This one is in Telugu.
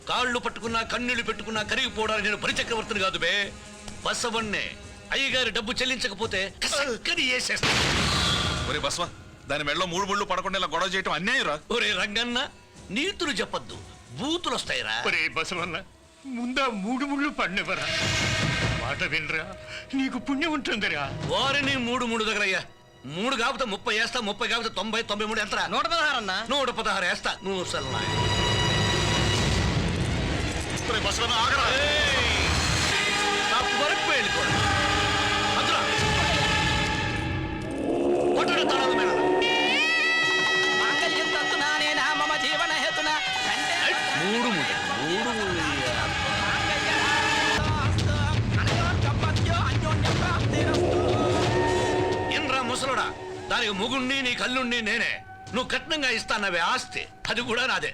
కాళ్ళు పట్టుకున్నా కన్నీళ్లు పెట్టుకున్నా కరిగిపోవడానికి నేను బలిచక్రవర్తిని కాదు బే, బసవన్నే. అయ్యగారి డబ్బు చెల్లించకపోతే కసక్కని వేసేస్తా. ఒరే బసవ, దాని మెడలో 3 ముళ్ళు పడకుండా ఇలా గొడవ చేయటం అన్యాయం రా. ఒరే రంగన్న, నీతులు చెప్పద్దు, బూతులు వస్తాయిరా. ఒరే బసవన్న, ముందా 3 ముళ్ళు పడినవరా, మాట వినరా, నీకు పుణ్యం ఉంటుందిరా. వారిని 3 దగ్గరయ్యా. 3 కాకపోతే 30 వేస్తా, 30 కాకపోతే 90, 93 ఎంతరా? 116 అన్నా. 116 వేస్తా. నువ్వు సల్లా బసవన్న ఆగరా. వరకు వెళ్ళిపో. అందులో కొట్టడం తాళాలు మేడ. మాంగళ్యం తత్తునా నేనా మమ జీవన హేతునా కంటే 3 ముళ్ళు ఎన్రా ముసలుడా, దానికి ముగుణ్ణి నీ కల్లుణ్ణి నేనే. నువ్వు కట్నంగా ఇస్తానవే ఆస్తి, అది కూడా నాదే.